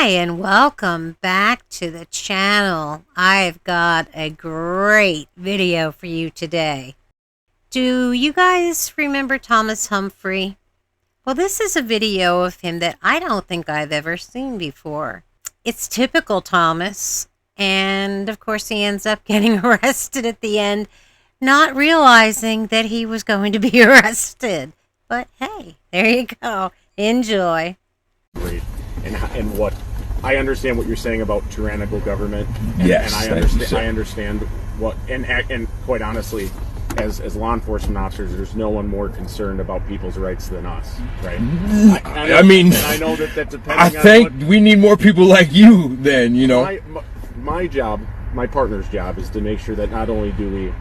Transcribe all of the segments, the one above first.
Hi, and welcome back to the channel. I've got a great video for you today. Do you guys remember Thomas Humphrey? Well, this is a video of him that I don't think I've ever seen before. It's typical Thomas, and of course he ends up getting arrested at the end, not realizing that he was going to be arrested. But hey, there you go. Enjoy. Great. And what I understand what you're saying about tyrannical government. Yes, and I understand what and quite honestly, as law enforcement officers, there's no one more concerned about people's rights than us, right? I mean, I know that depending I on think we need more people like you. Then my job, my partner's job, is to make sure that not only do we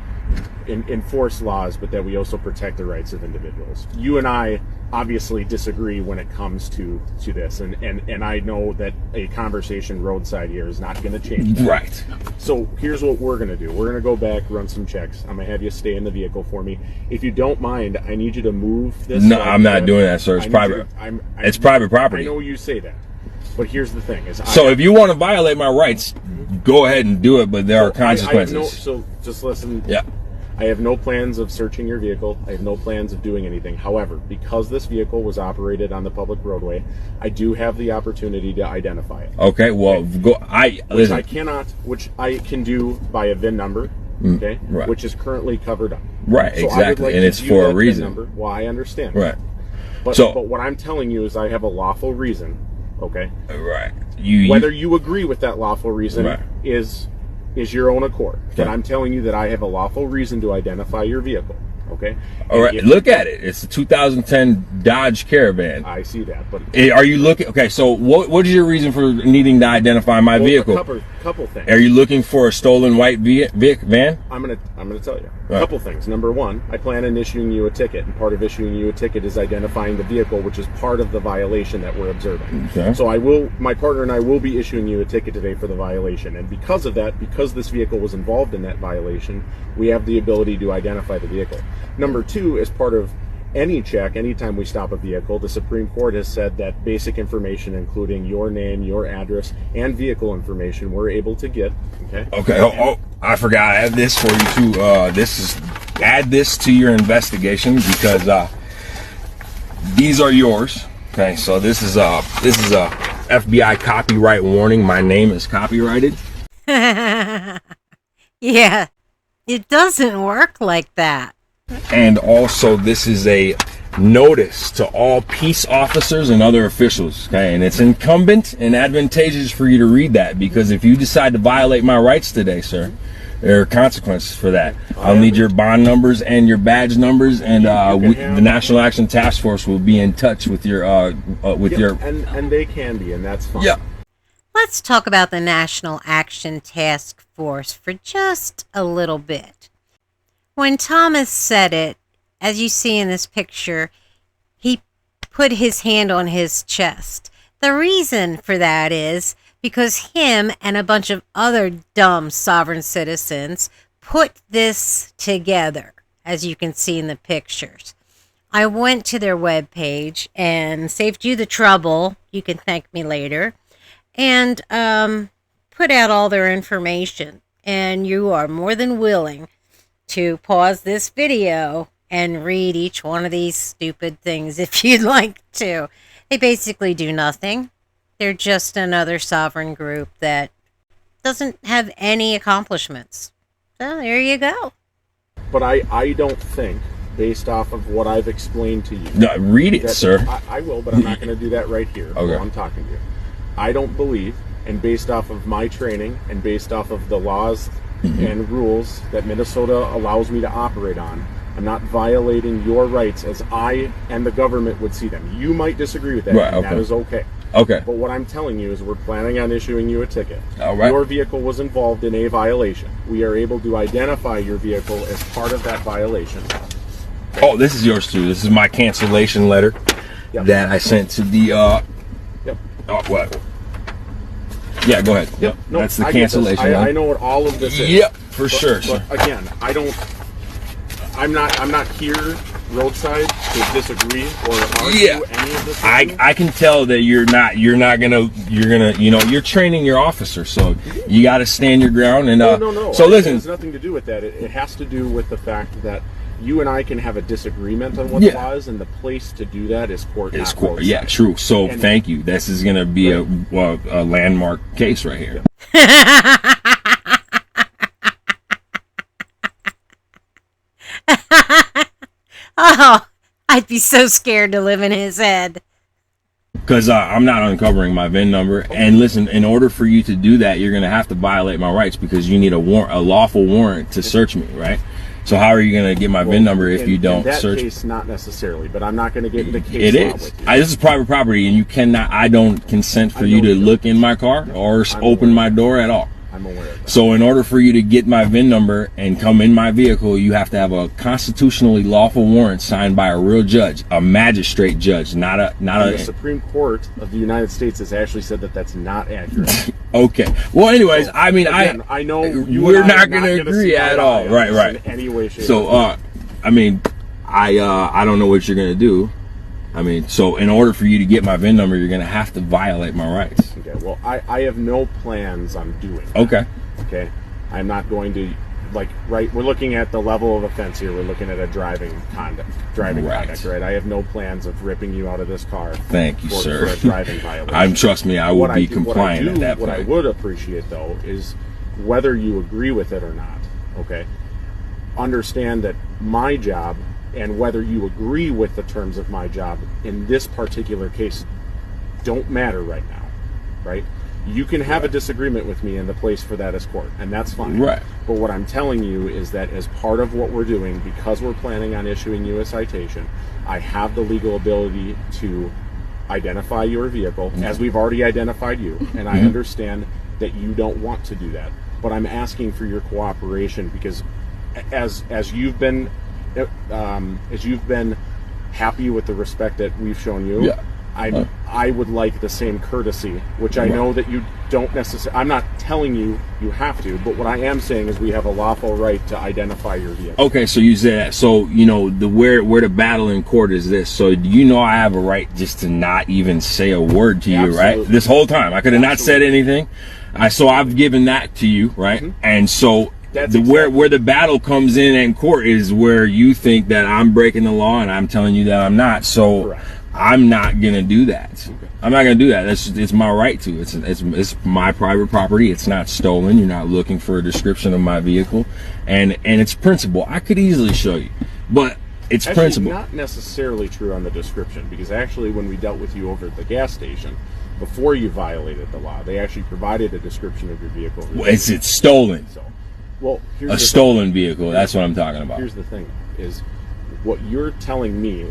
enforce laws, but that we also protect the rights of individuals. You and I obviously disagree when it comes to this, and I know that a conversation roadside here is not going to change that. Right. So here's what we're going to do. We're going to go back, run some checks. I'm going to have you stay in the vehicle for me. If you don't mind, I need you to move this. No, I'm not doing that, sir. It's private. It's private property. I know you say that, but here's the thing: if you want to violate my rights, go ahead and do it. But there are consequences. So just listen. Yeah. I have no plans of searching your vehicle. I have no plans of doing anything. However, because this vehicle was operated on the public roadway, I do have the opportunity to identify it. Okay, well, which I can do by a VIN number, okay, right. Which is currently covered up. Right, so exactly, and it's for a reason. Number. Well, I understand. Right. But what I'm telling you is I have a lawful reason, okay? Right. Whether you agree with that lawful reason is your own accord. But I'm telling you that I have a lawful reason to identify your vehicle. Okay. All right. Look at it. It's a 2010 Dodge Caravan. I see that. But are you looking? Okay. So what is your reason for needing to identify my vehicle? A couple things. Are you looking for a stolen white van? I'm gonna tell you a couple things. Number one, I plan on issuing you a ticket, and part of issuing you a ticket is identifying the vehicle, which is part of the violation that we're observing. Okay. So my partner and I will be issuing you a ticket today for the violation, and because of that, because this vehicle was involved in that violation, we have the ability to identify the vehicle. Number two, as part of any check, anytime we stop a vehicle, the Supreme Court has said that basic information, including your name, your address, and vehicle information, we're able to get. Okay. Okay. I forgot. I have this for you too. Add this to your investigation because these are yours. Okay. So this is a FBI copyright warning. My name is copyrighted. Yeah, it doesn't work like that. And also, this is a notice to all peace officers and other officials. Okay, and it's incumbent and advantageous for you to read that, because if you decide to violate my rights today, sir, there are consequences for that. I'll need your bond numbers and your badge numbers, and the National Action Task Force will be in touch with your and they can be, and that's fine. Yeah. Let's talk about the National Action Task Force for just a little bit. When Thomas said it, as you see in this picture, he put his hand on his chest. The reason for that is because him and a bunch of other dumb sovereign citizens put this together, as you can see in the pictures. I went to their webpage and saved you the trouble. You can thank me later. And put out all their information. And you are more than willing to pause this video and read each one of these stupid things if you'd like to. They basically do nothing. They're just another sovereign group that doesn't have any accomplishments. So there you go. But I don't think, based off of what I've explained to you... No, read it, sir. I will, but I'm not going to do that right here while I'm talking to you. I don't believe, and based off of my training and based off of the laws and rules that Minnesota allows me to operate on, I'm not violating your rights as I and the government would see them. You might disagree with that, and that is okay. Okay. But what I'm telling you is we're planning on issuing you a ticket. All right. Your vehicle was involved in a violation. We are able to identify your vehicle as part of that violation. Oh, this is yours too. This is my cancellation letter that I sent to the Oh, what? Yeah, go ahead. Yep. No, that's the cancellation. I know what all of this is. Yep, for sure. But again, I'm not here Roadside to disagree or argue any of this? I can tell that you're gonna, you're training your officer, so you got to stand your ground. And no. So listen, it has nothing to do with that. It has to do with the fact that you and I can have a disagreement on what the law is, and the place to do that is court. It's court. Yeah, true. So thank you. This is gonna be a landmark case right here. Oh, I'd be so scared to live in his head. Because I'm not uncovering my VIN number. And listen, in order for you to do that, you're going to have to violate my rights because you need a lawful warrant to search me, right? So how are you going to get my VIN number if you don't search? In that case, not necessarily, but I'm not going to get into case it law is. with you. This is private property, and you cannot. I don't consent for you to look in my car or open my door at all. I'm aware of that. So in order for you to get my VIN number and come in my vehicle, you have to have a constitutionally lawful warrant signed by a real judge, a magistrate judge, not a. The Supreme Court of the United States has actually said that that's not accurate. Okay. Well, anyways, so, I mean, again, I know we're not going to agree at all. Right. In any way, shape, so, I mean, I don't know what you're going to do. I mean, so in order for you to get my VIN number, you're going to have to violate my rights. Okay, well, I have no plans on doing that. Okay, I'm not going to, we're looking at the level of offense here. We're looking at a driving conduct, right? I have no plans of ripping you out of this car. Thank you, sir. For a driving violation. Trust me, I will be compliant at that point. What I would appreciate, though, is whether you agree with it or not, okay? Understand that my job, and whether you agree with the terms of my job in this particular case, don't matter right now, right? You can have a disagreement with me, and the place for that is court, and that's fine. Right. But what I'm telling you is that as part of what we're doing, because we're planning on issuing you a citation, I have the legal ability to identify your vehicle, as we've already identified you, and I understand that you don't want to do that. But I'm asking for your cooperation because as you've been happy with the respect that we've shown you, I would like the same courtesy, which I know that you don't necessarily. I'm not telling you you have to, but what I am saying is we have a lawful right to identify your vehicle. Okay, so you said that. So where the battle in court is this. So I have a right just to not even say a word to you, right? This whole time I could have not said anything. So I've given that to you, right? And so. Where the battle comes in court is where you think that I'm breaking the law and I'm telling you that I'm not. So correct. I'm not gonna do that. Okay. I'm not gonna do that. It's my right to. It's my private property. It's not stolen. You're not looking for a description of my vehicle, and it's principle. I could easily show you, but it's actually principle. Not necessarily true on the description, because actually when we dealt with you over at the gas station, before you violated the law, they actually provided a description of your vehicle. Well, it's stolen. So. Well, a stolen vehicle. That's what I'm talking about. Here's the thing: is what you're telling me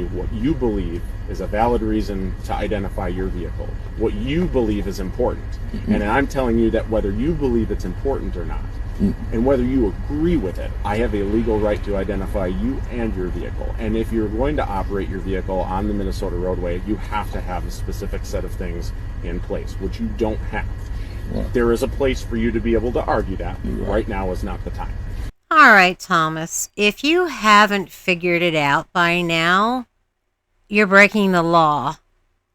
what you believe is a valid reason to identify your vehicle. What you believe is important, and I'm telling you that whether you believe it's important or not, and whether you agree with it, I have a legal right to identify you and your vehicle. And if you're going to operate your vehicle on the Minnesota roadway, you have to have a specific set of things in place, which you don't have. There is a place for you to be able to argue that. Right now is not the time. All right, Thomas. If you haven't figured it out by now, you're breaking the law,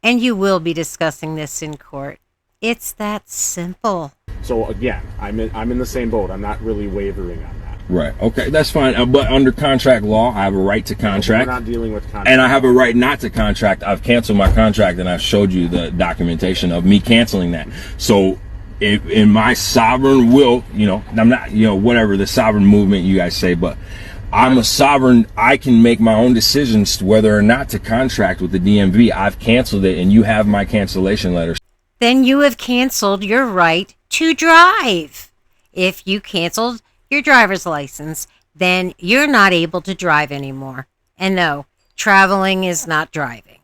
and you will be discussing this in court. It's that simple. So again, I'm in the same boat. I'm not really wavering on that. Right. Okay, that's fine. But under contract law, I have a right to contract. We're not dealing with contract. And I have a right not to contract. I've canceled my contract, and I've showed you the documentation of me canceling that. So. If in my sovereign will, I'm not, whatever the sovereign movement you guys say, but I'm a sovereign. I can make my own decisions to whether or not to contract with the DMV. I've canceled it, and you have my cancellation letter. Then you have canceled your right to drive. If you canceled your driver's license, then you're not able to drive anymore. And no, traveling is not driving.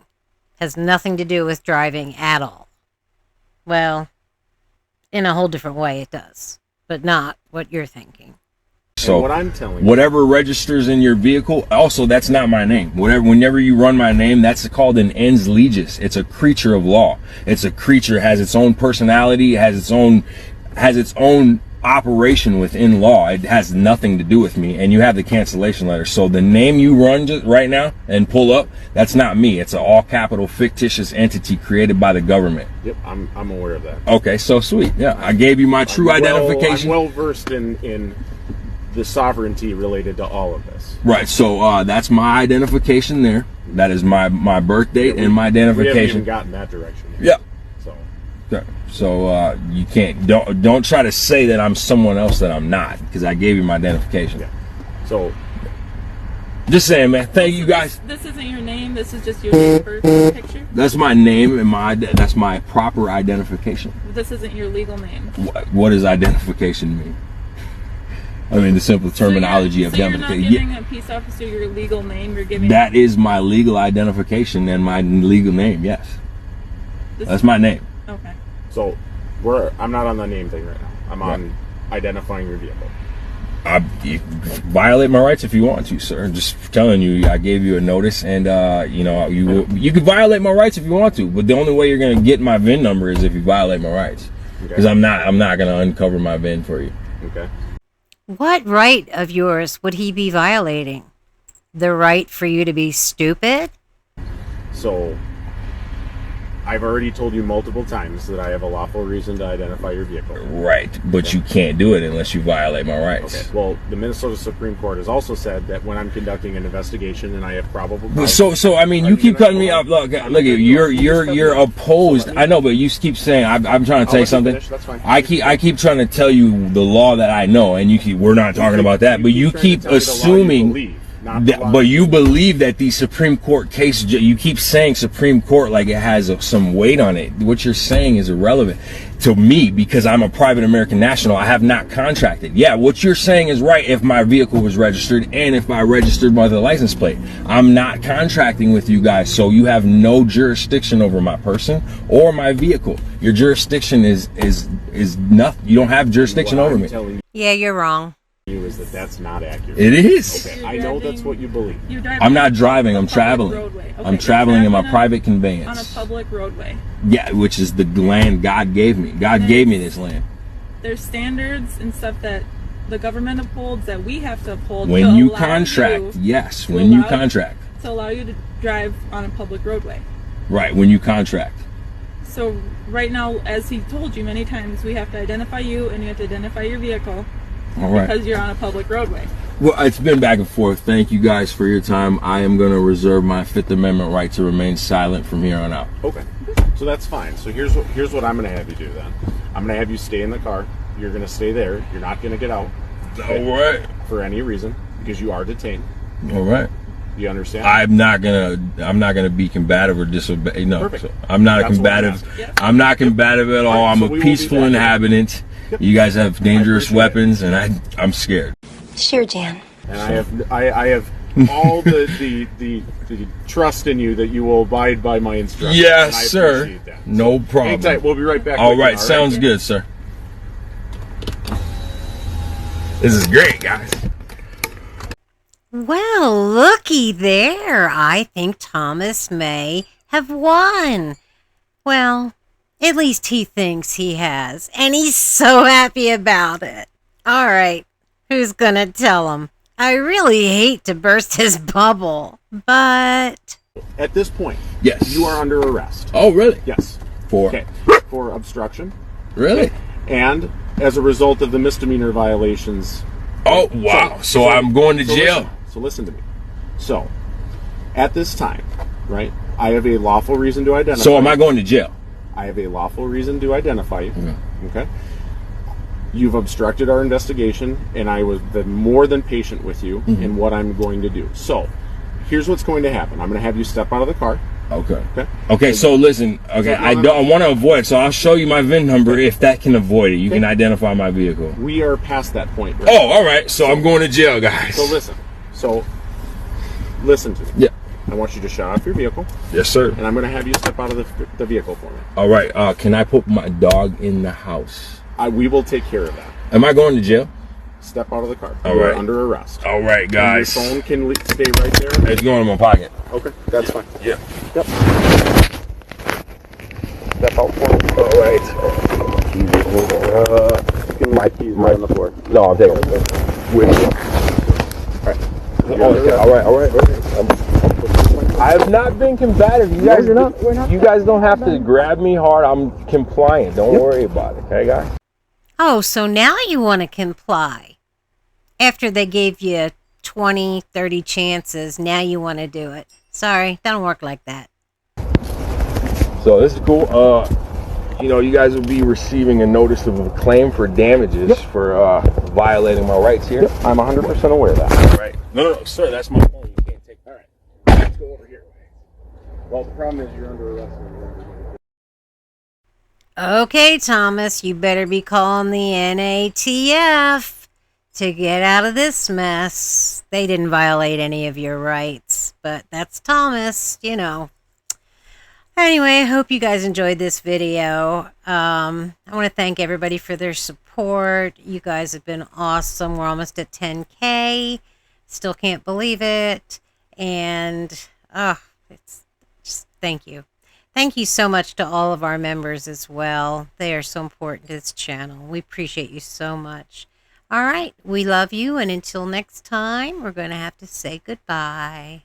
Has nothing to do with driving at all. Well, in a whole different way it does, but not what you're thinking. So and what I'm telling you, whatever registers in your vehicle, also that's not my name. Whenever you run my name, that's called an ens legis. It's a creature of law. It's a creature, has its own personality, has its own operation within law. It has nothing to do with me, and you have the cancellation letter. So the name you run right now and pull up, that's not me. It's an all capital fictitious entity created by the government. Yep, I'm aware of that. Okay, so sweet. Yeah, I gave you my true identification. I'm well versed in the sovereignty related to all of this. Right, so that's my identification there. That is my birth date and my identification. We haven't even gotten that direction yet. Yeah. So. Okay. So you can't don't try to say that I'm someone else that I'm not, because I gave you my identification. Yeah. So. Just saying, man. Thank you guys. This isn't your name. This is just your birth picture. That's my name and that's my proper identification. This isn't your legal name. What does identification mean? I mean, the simple terminology of identification. You're not giving a peace officer your legal name. You're giving that is my legal identification and my legal name. Yes, that's my name. Okay. So, I'm not on the name thing right now. I'm on identifying your vehicle. You violate my rights if you want to, sir. I'm just telling you, I gave you a notice, and you can violate my rights if you want to. But the only way you're going to get my VIN number is if you violate my rights, because I'm not going to uncover my VIN for you. Okay. What right of yours would he be violating? The right for you to be stupid? So, I've already told you multiple times that I have a lawful reason to identify your vehicle. Right, but you can't do it unless you violate my rights. Okay. Well, the Minnesota Supreme Court has also said that when I'm conducting an investigation and I have probable cause. So I mean, you keep cutting me off. Look, you're opposed. I know, but you keep saying I'm trying to say something. That's fine. I keep trying to tell you the law that I know, and we're not talking about that. But you keep assuming. But you believe that the Supreme Court case, you keep saying Supreme Court like it has some weight on it. What you're saying is irrelevant to me, because I'm a private American national. I have not contracted. Yeah, what you're saying is right if my vehicle was registered and if I registered by the license plate. I'm not contracting with you guys, so you have no jurisdiction over my person or my vehicle. Your jurisdiction is nothing. You don't have jurisdiction over me. Yeah, you're wrong. Is that's not accurate. It is. Okay, I know that's what you believe. I'm not driving, I'm traveling. Okay, I'm traveling in my private conveyance. On a public roadway. Yeah, which is the land God gave me. God gave me this land. There's standards and stuff that the government upholds that we have to uphold. When you contract, yes, when you contract. To allow you to drive on a public roadway. Right, when you contract. So right now, as he told you many times, we have to identify you and you have to identify your vehicle. All right. Because you're on a public roadway. Well, it's been back and forth. Thank you guys for your time. I am going to reserve my Fifth Amendment right to remain silent from here on out. Okay. So that's fine. So here's what I'm going to have you do then. I'm going to have you stay in the car. You're going to stay there. You're not going to get out. Okay? All right. For any reason, because you are detained. All right. You understand? I'm not gonna be combative or disobey. No, Perfect. So I'm not combative. I'm not combative at all. I'm a peaceful inhabitant. Yep. You guys have dangerous weapons, and I'm scared. Sure, Jan. And I have all the trust in you that you will abide by my instructions. Yes, sir. No problem. Hang tight. We'll be right back. All right, sounds good, sir. This is great, guys. Well, looky there. I think Thomas may have won. Well, at least he thinks he has, and he's so happy about it. All right, who's gonna tell him? I really hate to burst his bubble, but... At this point, yes, you are under arrest. Oh, really? Yes. For obstruction. Really? Okay. And as a result of the misdemeanor violations. Oh, wow. So I'm going to jail. Listen to me. So, at this time, right, I have a lawful reason to identify. So am I going to jail? I have a lawful reason to identify you. Mm-hmm. Okay? You've obstructed our investigation, and I was more than patient with you in what I'm going to do. So, here's what's going to happen. I'm going to have you step out of the car. Okay. So listen. Okay, I want to avoid it. So I'll show you my VIN number if that can avoid it. You can identify my vehicle. We are past that point. Right? Oh, all right. So I'm going to jail, guys. So listen to me. Yeah. I want you to shut off your vehicle. Yes, sir. And I'm going to have you step out of the vehicle for me. All right. Can I put my dog in the house? We will take care of that. Am I going to jail? Step out of the car. All right. You're under arrest. All right, guys. And your phone can stay right there. It's going in my pocket. Okay, that's fine. Yeah. Yep. Step out for me. All right. can leave the keys right on the floor. No, I'll take it. With you. All right. I have not been combative. You guys, you guys don't have to grab me hard. I'm compliant. Don't worry about it. Okay, guys? Oh, so now you want to comply. After they gave you 20, 30 chances, now you want to do it. Sorry, don't work like that. So this is cool. You know, you guys will be receiving a notice of a claim for damages for violating my rights here. Yep, I'm 100% aware of that. Right. No, sir, that's my phone. You can't take. All right. Let's go over here. Well, the problem is you're under arrest. Okay, Thomas, you better be calling the NATF to get out of this mess. They didn't violate any of your rights, but that's Thomas, you know. Anyway, I hope you guys enjoyed this video. I want to thank everybody for their support. You guys have been awesome. We're almost at 10K. Still can't believe it. And, it's just thank you. Thank you so much to all of our members as well. They are so important to this channel. We appreciate you so much. All right, we love you. And until next time, we're going to have to say goodbye.